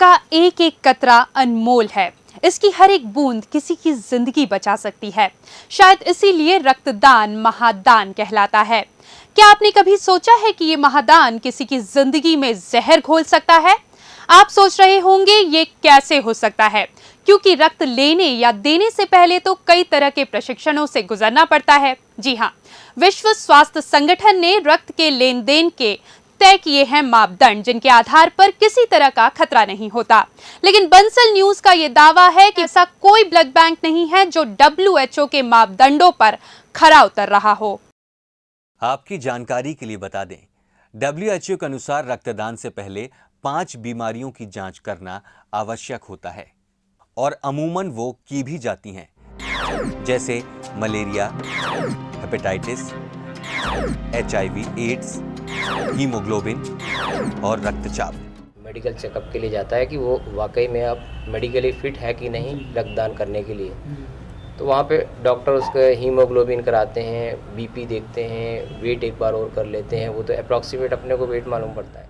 का एक एक कतरा अनमोल है। इसकी हर एक बूंद किसी की जिंदगी बचा सकती है। शायद इसीलिए रक्तदान महादान कहलाता है। क्या आपने कभी सोचा है कि ये महादान किसी की जिंदगी में जहर घोल सकता है? आप सोच रहे होंगे ये कैसे हो सकता है, क्योंकि रक्त लेने या देने से पहले तो कई तरह के प्रशिक्षणों से गुजरना पड़ता है। जी हाँ, विश्व स्वास्थ्य संगठन ने रक्त के लेन देन के तय किए हैं मापदंड, जिनके आधार पर किसी तरह का खतरा नहीं होता। लेकिन बंसल न्यूज का यह दावा है कि ऐसा कोई ब्लड बैंक नहीं है जो WHO के मापदंडों पर खरा उतर रहा हो। आपकी जानकारी के लिए बता दें, WHO के अनुसार रक्तदान से पहले 5 बीमारियों की जांच करना आवश्यक होता है और अमूमन वो की भी जाती हैं, जैसे malaria, hepatitis, HIV, AIDS, haemoglobin और रक्तचाप। मेडिकल चेकअप के लिए जाता है कि वो वाकई में आप मेडिकली फिट है कि नहीं रक्तदान करने के लिए। तो वहाँ पे डॉक्टर उसका हीमोग्लोबिन कराते हैं, बीपी देखते हैं, वेट एक बार और कर लेते हैं। वो तो अप्रॉक्सीमेट अपने को वेट मालूम पड़ता है।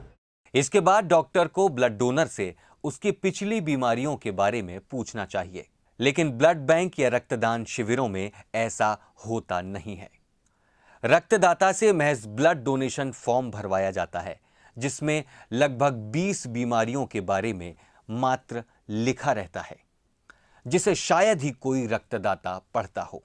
इसके बाद डॉक्टर को ब्लड डोनर से उसकी पिछली बीमारियों के बारे में पूछना चाहिए। लेकिन ब्लड बैंक या रक्तदान शिविरों में ऐसा होता नहीं है। रक्तदाता से महज ब्लड डोनेशन फॉर्म भरवाया जाता है, जिसमें लगभग 20 बीमारियों के बारे में मात्र लिखा रहता है, जिसे शायद ही कोई रक्तदाता पढ़ता हो।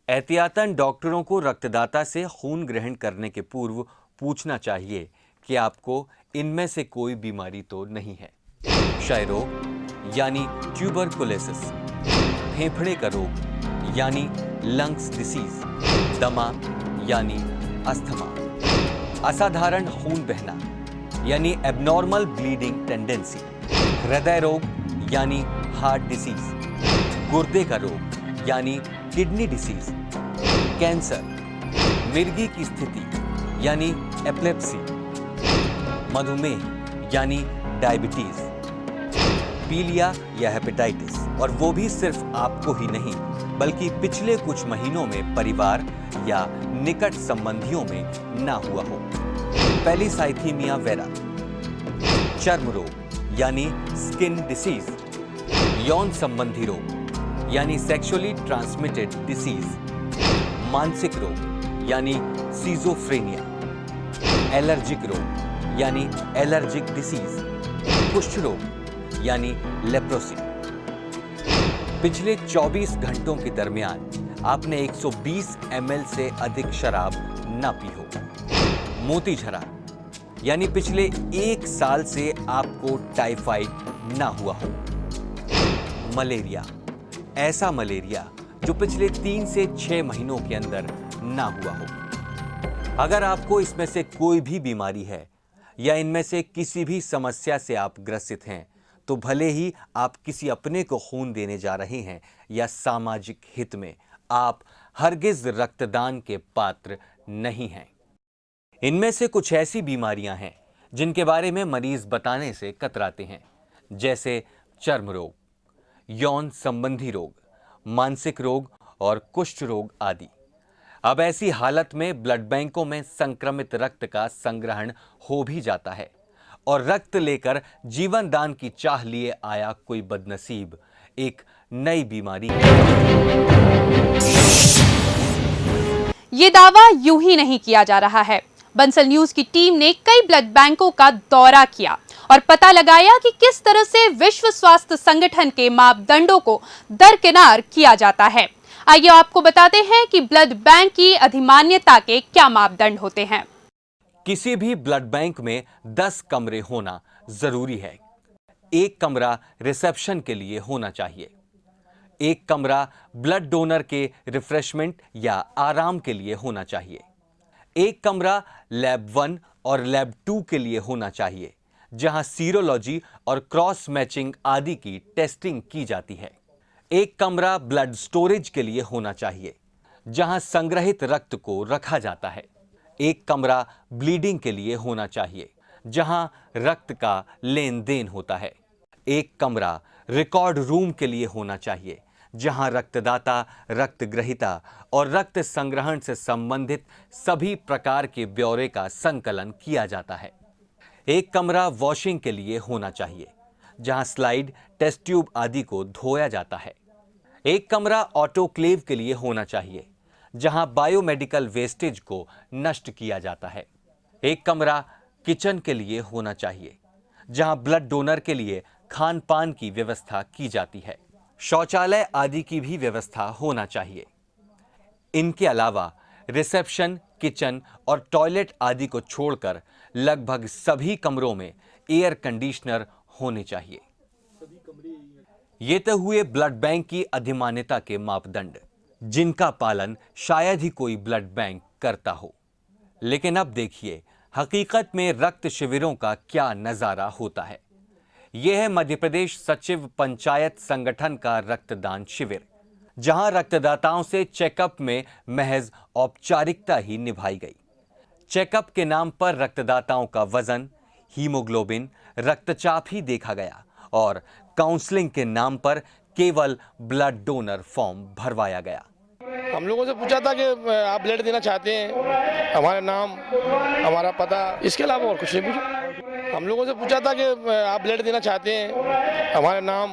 एहतियातन डॉक्टरों को रक्तदाता से खून ग्रहण करने के पूर्व पूछना चाहिए कि आपको इनमें से कोई बीमारी तो नहीं है। क्षय रोग यानी ट्यूबरकुलोसिस, फेफड़े का रोग यानी लंग्स डिसीज, दमा यानी अस्थमा, असाधारण खून बहना यानी एबनॉर्मल ब्लीडिंग टेंडेंसी, हृदय रोग यानी हार्ट डिसीज, गुर्दे का रोग यानी किडनी डिसीज, कैंसर, मिर्गी की स्थिति यानी एपिलेप्सी, मधुमेह यानी डायबिटीज, पीलिया या हेपेटाइटिस, और वो भी सिर्फ आपको ही नहीं बल्कि पिछले कुछ महीनों में परिवार या निकट संबंधियों में ना हुआ हो। पैलीसाइथीमिया वेरा, चर्म रोग यानी स्किन डिसीज, यौन संबंधी रोग यानी सेक्सुअली ट्रांसमिटेड डिसीज, मानसिक रोग यानी सिजोफ्रेनिया, एलर्जिक रोग यानी एलर्जिक डिसीज, कुष्ठ रोग यानी लेप्रोसी। पिछले 24 घंटों के दरमियान आपने 120 ml से अधिक शराब ना पी हो। मोतीझरा यानी पिछले 1 साल से आपको टाइफाइड ना हुआ हो। मलेरिया, ऐसा मलेरिया जो पिछले 3 से 6 महीनों के अंदर ना हुआ हो। अगर आपको इसमें से कोई भी बीमारी है या इनमें से किसी भी समस्या से आप ग्रसित हैं, तो भले ही आप किसी अपने को खून देने जा रहे हैं या सामाजिक हित में, आप हरगिज रक्तदान के पात्र नहीं हैं। इनमें से कुछ ऐसी बीमारियां हैं जिनके बारे में मरीज बताने से कतराते हैं, जैसे चर्म रोग, यौन संबंधी रोग, मानसिक रोग और कुष्ठ रोग आदि। अब ऐसी हालत में ब्लड बैंकों में संक्रमित रक्त का संग्रहण हो भी जाता है और रक्त लेकर जीवन दान की चाह लिए आया कोई बदनसीब एक नई बीमारी। ये दावा यूं ही नहीं किया जा रहा है। बंसल न्यूज की टीम ने कई ब्लड बैंकों का दौरा किया और पता लगाया कि किस तरह से विश्व स्वास्थ्य संगठन के मापदंडों को दरकिनार किया जाता है। आइए आपको बताते हैं कि ब्लड बैंक की अधिमान्यता के क्या मापदंड होते हैं। किसी भी ब्लड बैंक में 10 कमरे होना जरूरी है। एक कमरा रिसेप्शन के लिए होना चाहिए। एक कमरा ब्लड डोनर के रिफ्रेशमेंट या आराम के लिए होना चाहिए। एक कमरा लैब 1 और लैब 2 के लिए होना चाहिए, जहां सीरोलॉजी और क्रॉस मैचिंग आदि की टेस्टिंग की जाती है। एक कमरा ब्लड स्टोरेज के लिए होना चाहिए, जहां संग्रहित रक्त को रखा जाता है। एक कमरा ब्लीडिंग के लिए होना चाहिए, जहां रक्त का लेन देन होता है। एक कमरा रिकॉर्ड रूम के लिए होना चाहिए, जहां रक्तदाता, रक्त ग्रहीता और रक्त संग्रहण से संबंधित सभी प्रकार के ब्यौरे का संकलन किया जाता है। एक कमरा वॉशिंग के लिए होना चाहिए, जहां स्लाइड, टेस्ट ट्यूब आदि को धोया जाता है। एक कमरा ऑटोक्लेव के लिए होना चाहिए, जहां बायोमेडिकल वेस्टेज को नष्ट किया जाता है। एक कमरा किचन के लिए होना चाहिए, जहां ब्लड डोनर के लिए खान पान की व्यवस्था की जाती है। शौचालय आदि की भी व्यवस्था होना चाहिए। इनके अलावा रिसेप्शन, किचन और टॉयलेट आदि को छोड़कर लगभग सभी कमरों में एयर कंडीशनर होने चाहिए। ये तो हुए ब्लड बैंक की अधिमान्यता के मापदंड, जिनका पालन शायद ही कोई ब्लड बैंक करता हो। लेकिन अब देखिए हकीकत में रक्त शिविरों का क्या नजारा होता है। यह है मध्य प्रदेश सचिव पंचायत संगठन का रक्तदान शिविर, जहां रक्तदाताओं से चेकअप में महज औपचारिकता ही निभाई गई। चेकअप के नाम पर रक्तदाताओं का वजन, हीमोग्लोबिन, रक्तचाप ही देखा गया और काउंसलिंग के नाम पर केवल ब्लड डोनर फॉर्म भरवाया गया। हम लोगों से पूछा था कि आप ब्लड देना चाहते हैं, हमारा नाम, हमारा पता, इसके अलावा और कुछ नहीं पूछा। हम लोगों से पूछा था कि आप ब्लड देना चाहते हैं, हमारा नाम,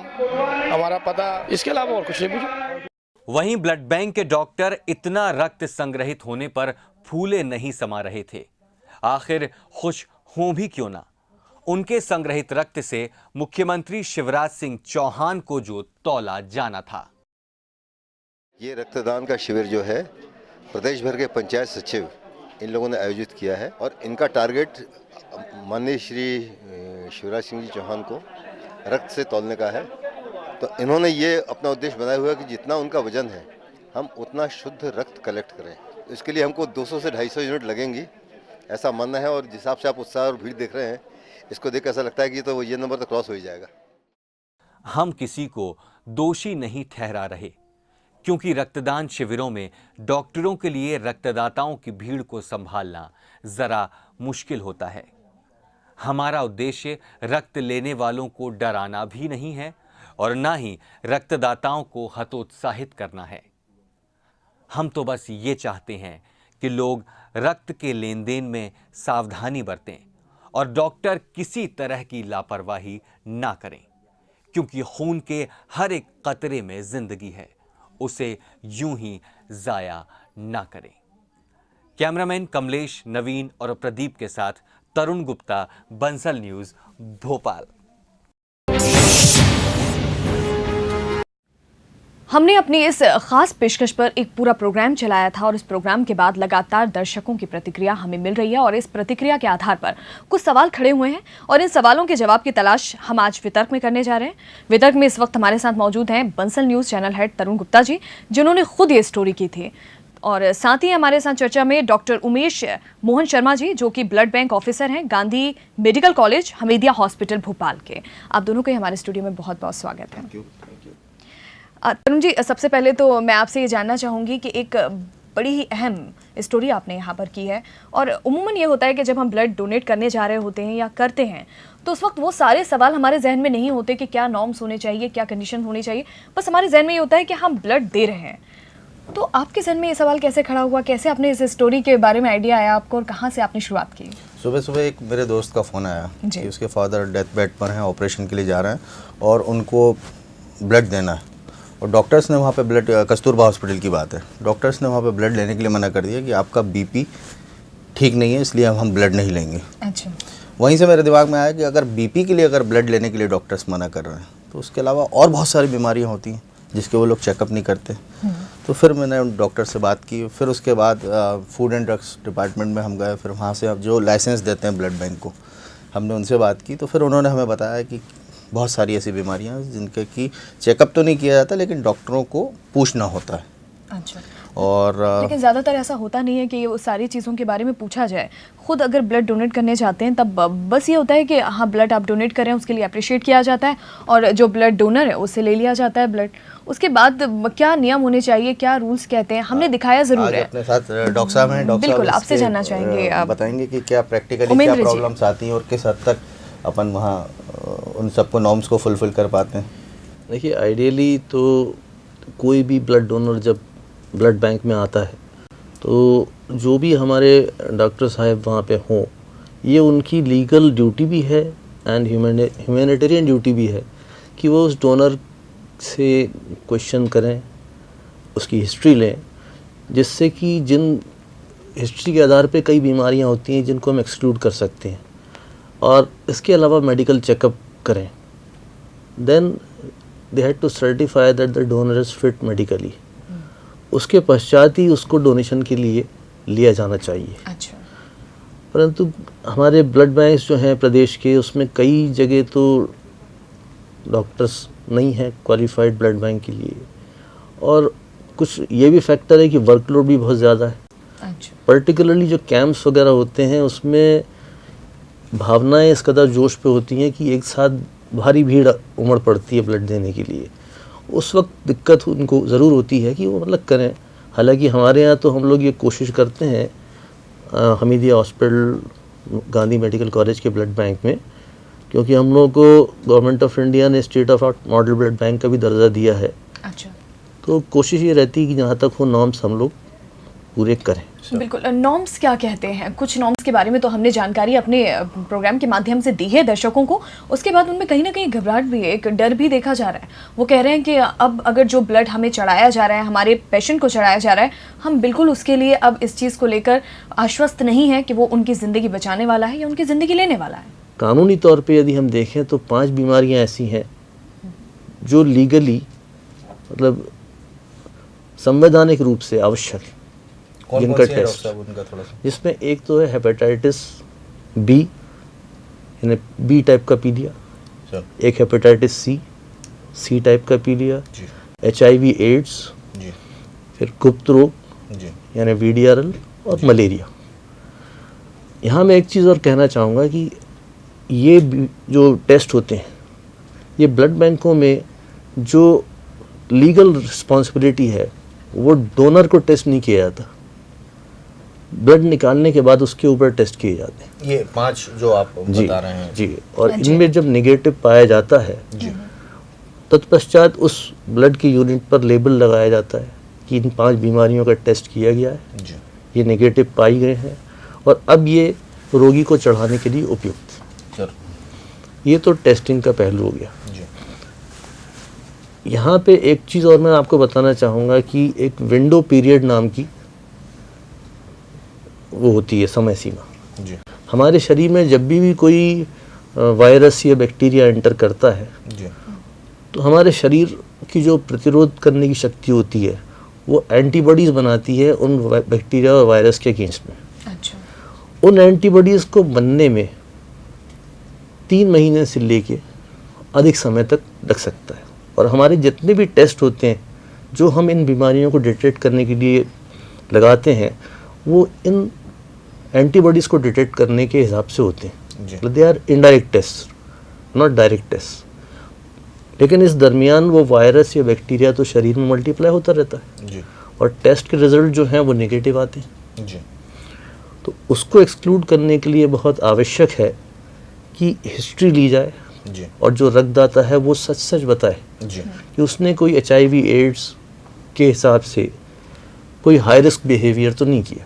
हमारा पता, इसके अलावा और कुछ नहीं पूछा। वहीं ब्लड बैंक के डॉक्टर इतना रक्त संग्रहित होने पर फूले नहीं समा रहे थे। आखिर खुश हों भी क्यों ना, उनके संग्रहित रक्त से मुख्यमंत्री शिवराज सिंह चौहान को जो तौला जाना था। ये रक्तदान का शिविर जो है प्रदेश भर के पंचायत सचिव इन लोगों ने आयोजित किया है और इनका टारगेट माननीय श्री शिवराज सिंह जी चौहान को रक्त से तौलने का है। तो इन्होंने ये अपना उद्देश्य बनाया हुआ है कि जितना उनका वजन है हम उतना शुद्ध रक्त कलेक्ट करें। इसके लिए हमको 200 से 250 यूनिट लगेंगी, ऐसा मानना है। और जिस हिसाब से आप उत्साह और भीड़ देख रहे हैं, इसको देख ऐसा लगता है कि तो ये नंबर तो क्रॉस हो ही जाएगा। हम किसी को दोषी नहीं ठहरा रहे, क्योंकि रक्तदान शिविरों में डॉक्टरों के लिए रक्तदाताओं की भीड़ को संभालना जरा मुश्किल होता है। हमारा उद्देश्य रक्त लेने वालों को डराना भी नहीं है और ना ही रक्तदाताओं को हतोत्साहित करना है। हम तो बस ये चाहते हैं कि लोग रक्त के लेन देन में सावधानी बरतें और डॉक्टर किसी तरह की लापरवाही ना करें, क्योंकि खून के हर एक कतरे में जिंदगी है, उसे यूं ही जाया ना करें। कैमरामैन कमलेश, नवीन और प्रदीप के साथ तरुण गुप्ता, बंसल न्यूज, भोपाल। हमने अपनी इस खास पेशकश पर एक पूरा प्रोग्राम चलाया था और इस प्रोग्राम के बाद लगातार दर्शकों की प्रतिक्रिया हमें मिल रही है और इस प्रतिक्रिया के आधार पर कुछ सवाल खड़े हुए हैं और इन सवालों के जवाब की तलाश हम आज वितर्क में करने जा रहे हैं। वितर्क में इस वक्त हमारे साथ मौजूद हैं बंसल न्यूज़ चैनल हेड तरुण गुप्ता जी, जिन्होंने खुद ये स्टोरी की थी, और साथ ही हमारे साथ चर्चा में डॉक्टर उमेश मोहन शर्मा जी, जो कि ब्लड बैंक ऑफिसर हैं Gandhi medical college, Hamidia hospital, Bhopal के। आप दोनों का हमारे स्टूडियो में बहुत बहुत स्वागत है। तरुण जी, सबसे पहले तो मैं आपसे ये जानना चाहूँगी कि एक बड़ी ही अहम स्टोरी आपने यहाँ पर की है और उमूमन ये होता है कि जब हम ब्लड डोनेट करने जा रहे होते हैं या करते हैं तो उस वक्त वो सारे सवाल हमारे जहन में नहीं होते कि क्या नॉर्म्स होने चाहिए, क्या कंडीशन होनी चाहिए। बस हमारे जहन में ये होता है कि हम ब्लड दे रहे हैं। तो आपके जहन में ये सवाल कैसे खड़ा हुआ, कैसे आपने इस स्टोरी के बारे में आइडिया आया आपको और कहाँ से आपने शुरुआत की? सुबह सुबह एक मेरे दोस्त का फ़ोन आया कि उसके फादर डेथ बेड पर हैं, ऑपरेशन के लिए जा रहे हैं और उनको ब्लड देना है। और डॉक्टर्स ने वहाँ पे ब्लड, कस्तूरबा हॉस्पिटल की बात है, डॉक्टर्स ने वहाँ पे ब्लड लेने के लिए मना कर दिया कि आपका बीपी ठीक नहीं है, इसलिए हम ब्लड नहीं लेंगे। अच्छा। वहीं से मेरे दिमाग में आया कि अगर बीपी के लिए अगर ब्लड लेने के लिए डॉक्टर्स मना कर रहे हैं तो उसके अलावा और बहुत सारी बीमारियाँ होती हैं जिसके वो लोग चेकअप नहीं करते। तो फिर मैंने डॉक्टर से बात की। फिर उसके बाद फूड एंड ड्रग्स डिपार्टमेंट में हम गए। फिर वहाँ से अब जो लाइसेंस देते हैं ब्लड बैंक को, हमने उनसे बात की। तो फिर उन्होंने हमें बताया कि बहुत सारी ऐसी बीमारियां जिनके की चेकअप तो नहीं किया जाता लेकिन डॉक्टरों को पूछना होता है। अच्छा। और लेकिन ज़्यादातर ऐसा होता नहीं है कि वो सारी चीज़ों के बारे में पूछा जाए। खुद अगर ब्लड डोनेट करने जाते हैं तब बस ये होता है कि हाँ ब्लड आप डोनेट करें, उसके लिए अप्रिशिएट किया जाता है और जो ब्लड डोनर है उससे ले लिया जाता है ब्लड। उसके बाद क्या नियम होने चाहिए, क्या रूल्स कहते हैं, हमने दिखाया ज़रूर है। अपने साथ डॉक्टर साहब हैं, डॉक्टर बिल्कुल आपसे जानना चाहेंगे, आप बताएंगे कि क्या प्रैक्टिकली क्या प्रॉब्लम्स आती हैं और किस हद तक अपन वहाँ उन सबको नॉर्म्स को फुलफिल कर पाते हैं। देखिए, आइडियली तो कोई भी ब्लड डोनर जब ब्लड बैंक में आता है तो जो भी हमारे डॉक्टर साहब वहाँ पे हों, ये उनकी लीगल ड्यूटी भी है एंड ह्यूमैनिटेरियन ड्यूटी भी है कि वो उस डोनर से क्वेश्चन करें, उसकी हिस्ट्री लें, जिससे कि जिन हिस्ट्री के आधार पे कई बीमारियां होती हैं जिनको हम एक्सक्लूड कर सकते हैं, और इसके अलावा मेडिकल चेकअप करें। Then they had to certify that the donor is fit medically. उसके पश्चात ही उसको डोनेशन के लिए लिया जाना चाहिए। अच्छा। परंतु हमारे ब्लड बैंक्स जो हैं प्रदेश के, उसमें कई जगह तो डॉक्टर्स नहीं हैं क्वालिफाइड ब्लड बैंक के लिए, और कुछ ये भी फैक्टर है कि वर्कलोड भी बहुत ज़्यादा है। अच्छा। पर्टिकुलरली जो कैंप्स वगैरह होते हैं उसमें भावनाएं इस कदर जोश पे होती हैं कि एक साथ भारी भीड़ उमड़ पड़ती है ब्लड देने के लिए। उस वक्त दिक्कत उनको ज़रूर होती है कि वो मतलब करें। हालांकि हमारे यहाँ तो हम लोग ये कोशिश करते हैं Hamidia hospital, Gandhi medical college के ब्लड बैंक में, क्योंकि हम लोगों को गवर्नमेंट ऑफ इंडिया ने state of art model blood bank का भी दर्जा दिया है। अच्छा। तो कोशिश ये रहती है कि जहाँ तक हो नॉर्म्स हम लोग पूरे करें। बिल्कुल। नॉर्म्स क्या कहते हैं? कुछ नॉर्म्स के बारे में तो हमने जानकारी अपने प्रोग्राम के माध्यम से दी है दर्शकों को, उसके बाद उनमें कहीं ना कहीं घबराहट भी है, एक डर भी देखा जा रहा है। वो कह रहे हैं कि अब अगर जो ब्लड हमें चढ़ाया जा रहा है, हमारे पेशेंट को चढ़ाया जा रहा है, हम बिल्कुल उसके लिए अब इस चीज़ को लेकर आश्वस्त नहीं है कि वो उनकी ज़िंदगी बचाने वाला है या उनकी ज़िंदगी लेने वाला है। कानूनी तौर पर यदि हम देखें तो 5 बीमारियाँ ऐसी हैं जो लीगली मतलब संवैधानिक रूप से आवश्यक है जिनका टेस्ट, जिसमें एक तो है हेपेटाइटिस बी, यानी बी टाइप का पीलिया, एक हेपेटाइटिस सी टाइप का पीलिया, HIV एड्स, फिर गुप्त रोग यानी VDRL और मलेरिया। यहाँ मैं एक चीज़ और कहना चाहूँगा कि ये जो टेस्ट होते हैं, ये ब्लड बैंकों में जो लीगल रिस्पॉन्सिबिलिटी है वो डोनर को टेस्ट नहीं किया जाता, ब्लड निकालने के बाद उसके ऊपर टेस्ट किए जाते हैं। ये 5 जो आप बता रहे हैं जी, और इनमें जब नेगेटिव पाया जाता है तत्पश्चात उस ब्लड की यूनिट पर लेबल लगाया जाता है कि इन 5 बीमारियों का टेस्ट किया गया है, ये नेगेटिव पाई गए हैं और अब ये रोगी को चढ़ाने के लिए उपयुक्त। ये तो टेस्टिंग का पहलू हो गया। यहाँ पे एक चीज़ और मैं आपको बताना चाहूँगा कि एक विंडो पीरियड नाम की वो होती है समय सीमा। हमारे शरीर में जब भी कोई वायरस या बैक्टीरिया एंटर करता है तो हमारे शरीर की जो प्रतिरोध करने की शक्ति होती है वो एंटीबॉडीज़ बनाती है उन बैक्टीरिया और वायरस के अगेंस्ट में। अच्छा। उन एंटीबॉडीज़ को बनने में 3 महीने से लेके अधिक समय तक लग सकता है, और हमारे जितने भी टेस्ट होते हैं जो हम इन बीमारियों को डिटेक्ट करने के लिए लगाते हैं वो इन एंटीबॉडीज़ को डिटेक्ट करने के हिसाब से होते हैं। They are indirect test, not direct test. लेकिन इस दरमियान वो वायरस या बैक्टीरिया तो शरीर में मल्टीप्लाई होता रहता है और टेस्ट के रिजल्ट जो हैं वो नेगेटिव आते हैं। तो उसको एक्सक्लूड करने के लिए बहुत आवश्यक है कि हिस्ट्री ली जाए और जो रक्तदाता है वो सच सच बताए कि उसने कोई HIV एड्स के हिसाब से कोई हाई रिस्क बिहेवियर तो नहीं किया,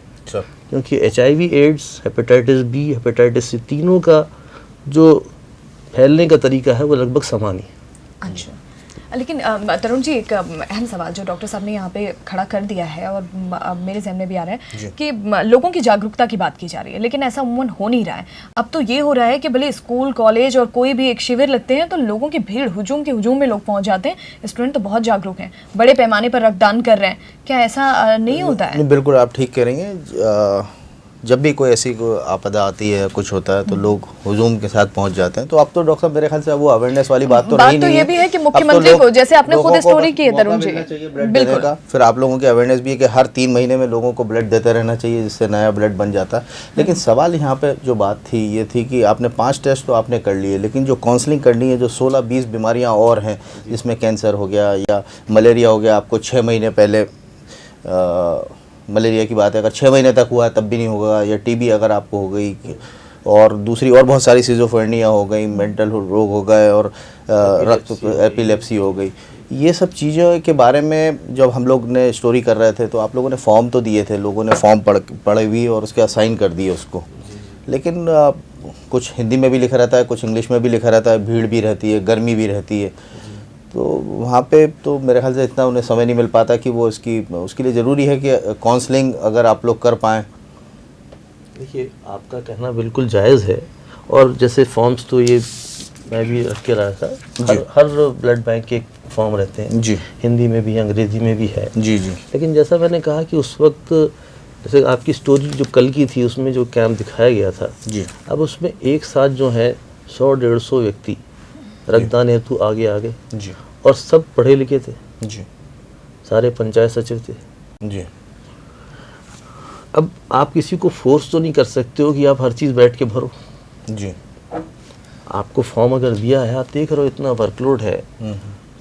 क्योंकि HIV AIDS, hepatitis B, hepatitis C, तीनों का जो फैलने का तरीका है वो लगभग समान ही। अच्छा। लेकिन तरुण जी, एक अहम सवाल जो डॉक्टर साहब ने यहाँ पे खड़ा कर दिया है और मेरे ज़हन में भी आ रहा है कि लोगों की जागरूकता की बात की जा रही है, लेकिन ऐसा उम्मन हो नहीं रहा है। अब तो ये हो रहा है कि भले स्कूल, कॉलेज और कोई भी एक शिविर लगते हैं तो लोगों की भीड़, हुजूम में लोग पहुँच जाते हैं। स्टूडेंट तो बहुत जागरूक हैं, बड़े पैमाने पर रक्तदान कर रहे हैं, क्या ऐसा नहीं होता है? बिल्कुल आप ठीक कह रही हैं। जब भी कोई ऐसी आपदा आती है, कुछ होता है तो लोग हुजूम के साथ पहुंच जाते हैं। तो अब तो डॉक्टर साहब मेरे ख्याल से वो अवेयरनेस वाली बात तो नहीं ये भी है कि मुख्यमंत्री को, जैसे आपने खुद स्टोरी की है तरुण जी, बिल्कुल। फिर आप लोगों की अवेयरनेस भी है कि हर 3 महीने में लोगों को ब्लड देते रहना चाहिए, जिससे नया ब्लड बन जाता है। लेकिन सवाल यहाँ पे जो बात थी ये थी कि आपने 5 टेस्ट तो आपने कर लिए, लेकिन जो काउंसलिंग करनी है, जो 16-20 बीमारियाँ और हैं जिसमें कैंसर हो गया या मलेरिया हो गया, आपको 6 महीने पहले मलेरिया की बात है, अगर 6 महीने तक हुआ है तब भी नहीं होगा, या TB अगर आपको हो गई, और दूसरी और बहुत सारी सिजोफ्रेनिया हो गई, मेंटल रोग हो गए, और रक्त एपिलेप्सी हो गई। ये सब चीज़ों के बारे में जब हम लोग ने स्टोरी कर रहे थे तो आप लोगों ने फॉर्म तो दिए थे, लोगों ने फॉर्म पढ़े भी और उसके असाइन कर दिए उसको। लेकिन कुछ हिंदी में भी लिखा रहता है, कुछ इंग्लिश में भी लिखा रहता है, भीड़ भी रहती है, गर्मी भी रहती है, तो वहाँ पे तो मेरे ख्याल से इतना उन्हें समय नहीं मिल पाता कि वो उसके लिए ज़रूरी है कि काउंसलिंग अगर आप लोग कर पाएँ। देखिए, आपका कहना बिल्कुल जायज़ है, और जैसे फॉर्म्स तो ये मैं भी रख के रहा था, हर ब्लड बैंक के फॉर्म रहते हैं जी, हिंदी में भी है, अंग्रेज़ी में भी है जी जी। लेकिन जैसा मैंने कहा कि उस वक्त जैसे आपकी स्टोरी जो कल की थी उसमें जो कैंप दिखाया गया था जी, अब उसमें एक साथ जो है 100-150 व्यक्ति रक्तदान हेतु आगे जी, और सब पढ़े लिखे थे जी, सारे पंचायत सचिव थे जी। अब आप किसी को फोर्स तो नहीं कर सकते हो कि आप हर चीज़ बैठ के भरो जी, आपको फॉर्म अगर दिया है, आप देख रहे हो इतना वर्कलोड है,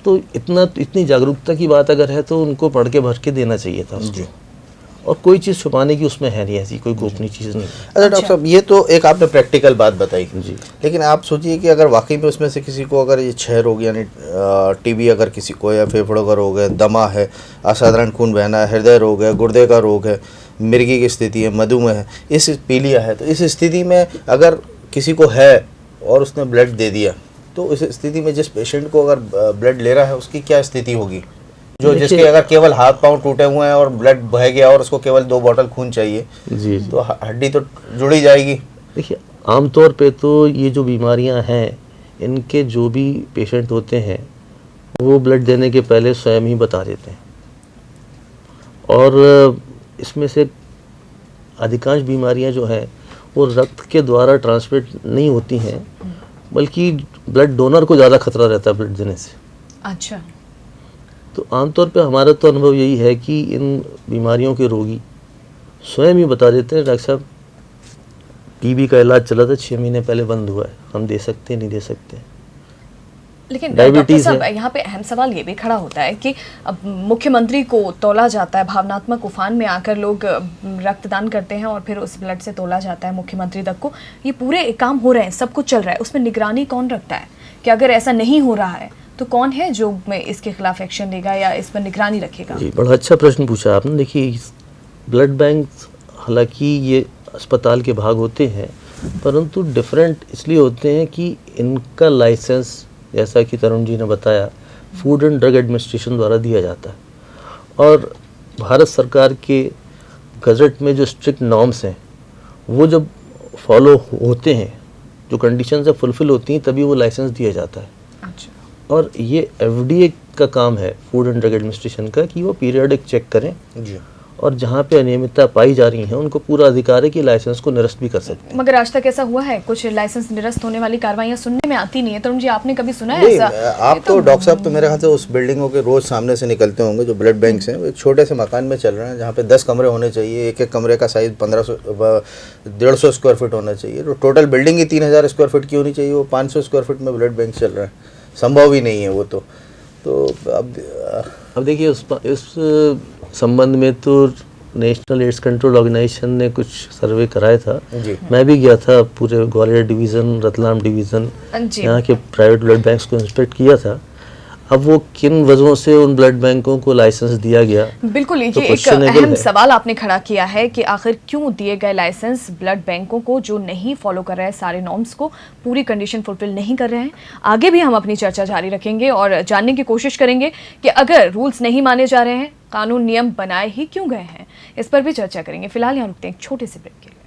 तो इतनी जागरूकता की बात अगर है तो उनको पढ़ के भर के देना चाहिए था उसको। और कोई चीज़ छुपाने की उसमें है नहीं, ऐसी कोई गोपनीय चीज़ नहीं। अच्छा डॉक्टर साहब, ये तो एक आपने प्रैक्टिकल बात बताई जी, लेकिन आप सोचिए कि अगर वाकई में उसमें से किसी को अगर ये 6 रोग यानी टीबी अगर किसी को, या फेफड़ों का रोग है, दमा है, असाधारण खून बहना है, हृदय रोग है, गुर्दे का रोग है, मिर्गी की स्थिति है, मधुमेह है, इस पीलिया है, तो इस स्थिति में अगर किसी को है और उसने ब्लड दे दिया, तो इस स्थिति में जिस पेशेंट को अगर ब्लड ले रहा है उसकी क्या स्थिति होगी? जो जिसके अगर केवल हाथ पांव टूटे हुए हैं और ब्लड बह गया और उसको केवल 2 बॉटल खून चाहिए, जी, तो हड्डी तो जुड़ी जाएगी। देखिए, आमतौर पे तो ये जो बीमारियां हैं, इनके जो भी पेशेंट होते हैं वो ब्लड देने के पहले स्वयं ही बता देते हैं, और इसमें से अधिकांश बीमारियां जो हैं वो रक्त के द्वारा ट्रांसमिट नहीं होती हैं, बल्कि ब्लड डोनर को ज़्यादा खतरा रहता है ब्लड देने से। अच्छा, तो आमतौर पे हमारा तो अनुभव यही है कि इन बीमारियों के रोगी स्वयं ही बता देते हैं, डॉक्टर साहब टीबी का इलाज चला था 6 महीने पहले बंद हुआ है, हम दे सकते हैं, नहीं दे सकते। लेकिन डॉक्टर साहब, यहाँ पे अहम सवाल ये भी खड़ा होता है कि अब मुख्यमंत्री को तोला जाता है, भावनात्मक उफान में आकर लोग रक्तदान करते हैं और फिर उस ब्लड से तोला जाता है मुख्यमंत्री तक को, ये पूरे काम हो रहे हैं, सब कुछ चल रहा है, उसमें निगरानी कौन रखता है कि अगर ऐसा नहीं हो रहा है तो कौन है जो इसके खिलाफ एक्शन लेगा या इस पर निगरानी रखेगा? जी, बड़ा अच्छा प्रश्न पूछा आपने। देखिए, ब्लड बैंक हालांकि ये अस्पताल के भाग होते हैं, परंतु डिफरेंट इसलिए होते हैं कि इनका लाइसेंस, जैसा कि तरुण जी ने बताया, फूड एंड ड्रग एडमिनिस्ट्रेशन द्वारा दिया जाता है, और भारत सरकार के गजट में जो स्ट्रिक्ट नॉर्म्स हैं वो जब फॉलो होते हैं, जो कंडीशन से फुलफिल होती हैं, तभी वो लाइसेंस दिया जाता है। अच्छा। और ये FDA का काम है, फूड एंड ड्रग एडमिनिस्ट्रेशन का, कि वो पीरियडिक चेक करें जी, और जहाँ पे अनियमितता पाई जा रही है उनको पूरा अधिकार है कि लाइसेंस को निरस्त भी कर सकते हैं। मगर आज तक ऐसा हुआ है? कुछ लाइसेंस निरस्त होने वाली कार्रवाइयां सुनने में आती नहीं है। तरुण जी, आपने कभी सुना है ऐसा? आप तो डॉक्टर साहब तो मेरे ख्याल से उस बिल्डिंगों के रोज सामने से निकलते होंगे जो ब्लड बैंक्स हैं, वो एक छोटे से मकान में चल रहे हैं जहाँ पे 10 कमरे होने चाहिए, एक कमरे का साइज 1,500 स्क्वायर फीट होना चाहिए, तो टोटल बिल्डिंग ही 3,000 स्क्वायर फीट की होनी चाहिए, वो 500 स्क्वायर फीट में ब्लड बैंक चल रहा है, संभव ही नहीं है वो। तो अब देखिए, इस संबंध में तो नेशनल एड्स कंट्रोल ऑर्गेनाइजेशन ने कुछ सर्वे कराया था, मैं भी गया था, पूरे ग्वालियर डिवीज़न, रतलाम डिवीज़न, यहाँ के प्राइवेट ब्लड बैंक्स को इंस्पेक्ट किया था। अब वो किन वजहों से उन ब्लड बैंकों को लाइसेंस दिया गया, बिल्कुल ये तो एक अहम सवाल आपने खड़ा किया है कि आखिर क्यों दिए गए लाइसेंस ब्लड बैंकों को जो नहीं फॉलो कर रहे हैं, सारे नॉर्म्स को, पूरी कंडीशन फुलफिल नहीं कर रहे हैं। आगे भी हम अपनी चर्चा जारी रखेंगे और जानने की कोशिश करेंगे कि अगर रूल्स नहीं माने जा रहे हैं, कानून नियम बनाए ही क्यों गए हैं, इस पर भी चर्चा करेंगे। फिलहाल यहाँ रुकते हैं एक छोटे से ब्रेक के लिए।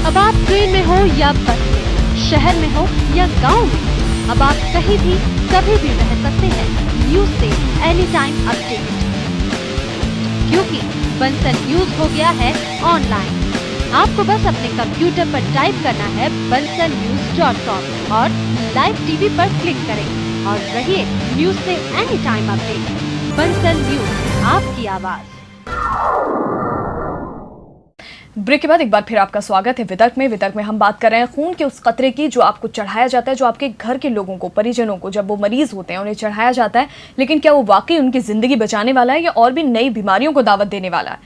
अब आप ट्रेन में हो या बस में, शहर में हो या गांव में, अब आप कहीं भी कभी भी रह सकते हैं न्यूज से एनी टाइम अपडेट, क्योंकि बंसल न्यूज हो गया है ऑनलाइन। आपको बस अपने कंप्यूटर पर टाइप करना है bansalnews.com और लाइव टीवी पर क्लिक करें और रहिए न्यूज से any time update. Bansal news, आपकी आवाज। ब्रेक के बाद एक बार फिर आपका स्वागत है वितर्क में। वितर्क में हम बात कर रहे हैं खून के उस कतरे की जो आपको चढ़ाया जाता है, जो आपके घर के लोगों को, परिजनों को, जब वो मरीज होते हैं उन्हें चढ़ाया जाता है, लेकिन क्या वो वाकई उनकी जिंदगी बचाने वाला है या और भी नई बीमारियों को दावत देने वाला है?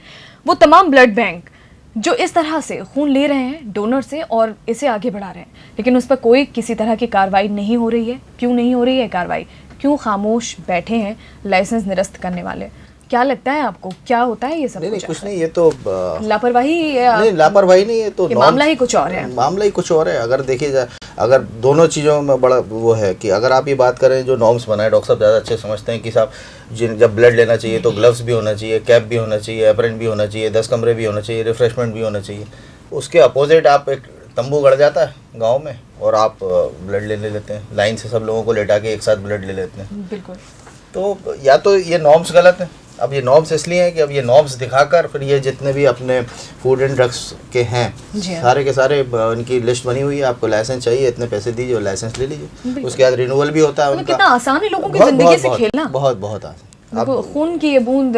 वो तमाम ब्लड बैंक जो इस तरह से खून ले रहे हैं डोनर से और इसे आगे बढ़ा रहे हैं, लेकिन उस पर कोई किसी तरह की कार्रवाई नहीं हो रही है। क्यों नहीं हो रही है कार्रवाई? क्यों खामोश बैठे हैं लाइसेंस निरस्त करने वाले? क्या लगता है आपको, क्या होता है ये सब? नहीं कुछ नहीं, ये तो लापरवाही नहीं, लापरवाही नहीं, ये तो मामला ही कुछ और है। मामला ही कुछ और है। अगर देखिए जाए, अगर दोनों चीज़ों में बड़ा वो है कि अगर आप ये बात करें जो नॉर्म्स बनाए, डॉक्टर साहब ज़्यादा अच्छे समझते हैं कि साहब जब ब्लड लेना चाहिए तो ग्लव्स भी होना चाहिए, कैप भी होना चाहिए, एप्रन भी होना चाहिए, 10 कमरे भी होना चाहिए, रिफ्रेशमेंट भी होना चाहिए। उसके अपोजिट आप एक तंबू गड़ जाता है गाँव में और आप ब्लड ले लेते हैं, लाइन से सब लोगों को लेटा के एक साथ ब्लड ले लेते हैं। बिल्कुल। तो या तो ये नॉर्म्स गलत हैं। अब ये नॉर्म्स इसलिए हैं कि अब ये नॉर्म्स दिखाकर फिर ये जितने भी अपने फूड एंड ड्रग्स के हैं सारे के सारे उनकी लिस्ट बनी हुई है, आपको लाइसेंस चाहिए, इतने पैसे दीजिए और लाइसेंस ले लीजिए, उसके बाद रिन्यूअल भी होता है उनका। कितना आसान है लोगों की जिंदगी से खेलना, बहुत बहुत आसान। खून की ये बूंद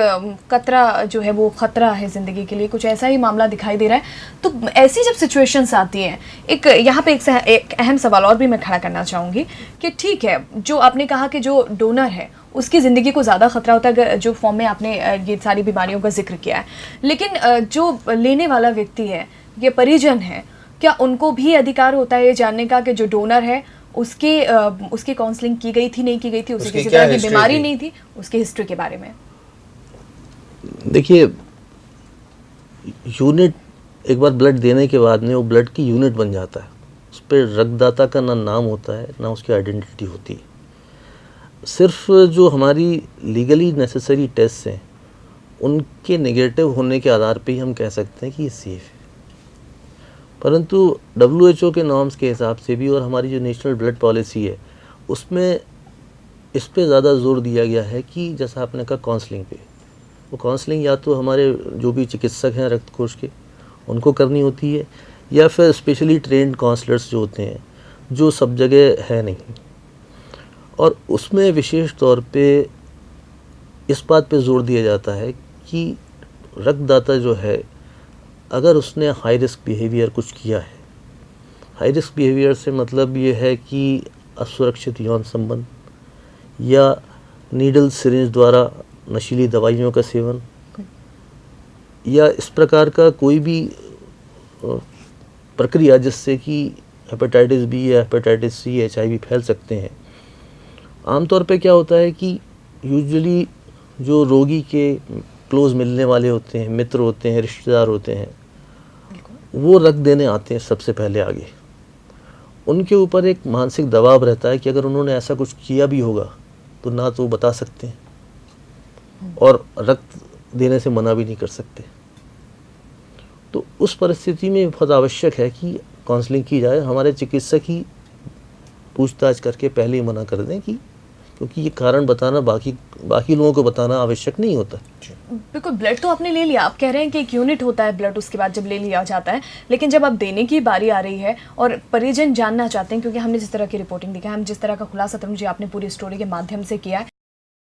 कतरा जो है वो खतरा है जिंदगी के लिए, कुछ ऐसा ही मामला दिखाई दे रहा है। तो ऐसी जब सिचुएशंस आती हैं, एक यहाँ पे एक अहम सवाल और भी मैं खड़ा करना चाहूँगी कि ठीक है, जो आपने कहा कि जो डोनर है उसकी ज़िंदगी को ज़्यादा खतरा होता है, अगर जो फॉर्म में आपने ये सारी बीमारियों का जिक्र किया है, लेकिन जो लेने वाला व्यक्ति है, ये परिजन है, क्या उनको भी अधिकार होता है ये जानने का कि जो डोनर है उसकी काउंसलिंग की गई थी, नहीं की गई थी, उसे किसी तरह की बीमारी नहीं थी, उसकी हिस्ट्री के बारे में? देखिए, यूनिट एक बार ब्लड देने के बाद में वो ब्लड की यूनिट बन जाता है। उस पर रक्तदाता का ना नाम होता है ना उसकी आइडेंटिटी होती है। सिर्फ जो हमारी लीगली नेसेसरी टेस्ट हैं उनके नेगेटिव होने के आधार पे ही हम कह सकते हैं कि ये सेफ़ है। परंतु WHO के नॉर्म्स के हिसाब से भी और हमारी जो नेशनल ब्लड पॉलिसी है उसमें इस पे ज़्यादा जोर दिया गया है कि जैसा आपने कहा काउंसलिंग पे, वो काउंसलिंग या तो हमारे जो भी चिकित्सक हैं रक्त कोष के उनको करनी होती है या फिर स्पेशली ट्रेंड काउंसलर्स जो होते हैं जो सब जगह है नहीं। और उसमें विशेष तौर पे इस बात पे जोर दिया जाता है कि रक्तदाता जो है अगर उसने हाई रिस्क बिहेवियर कुछ किया है, हाई रिस्क बिहेवियर से मतलब ये है कि असुरक्षित यौन संबंध या नीडल सिरिंज द्वारा नशीली दवाइयों का सेवन या इस प्रकार का कोई भी प्रक्रिया जिससे कि हेपेटाइटिस बी या हेपेटाइटिस सी, HIV फैल सकते हैं। आमतौर पे क्या होता है कि यूजुअली जो रोगी के क्लोज मिलने वाले होते हैं, मित्र होते हैं, रिश्तेदार होते हैं, वो रक्त देने आते हैं सबसे पहले आगे। उनके ऊपर एक मानसिक दबाव रहता है कि अगर उन्होंने ऐसा कुछ किया भी होगा तो ना तो वो बता सकते हैं और रक्त देने से मना भी नहीं कर सकते। तो उस परिस्थिति में बहुत आवश्यक है कि काउंसलिंग की जाए। हमारे चिकित्सक ही पूछताछ करके पहले ही मना कर दें कि क्योंकि ये कारण बताना बाकी लोगों को बताना आवश्यक नहीं होता। बिल्कुल। ब्लड तो आपने ले लिया, आप कह रहे हैं कि एक यूनिट होता है ब्लड, उसके बाद जब ले लिया जाता है, लेकिन जब आप देने की बारी आ रही है और परिजन जानना चाहते हैं, क्योंकि हमने जिस तरह की रिपोर्टिंग देखा है, हम जिस तरह का खुलासा तरुण जी आपने पूरी स्टोरी के माध्यम से किया है,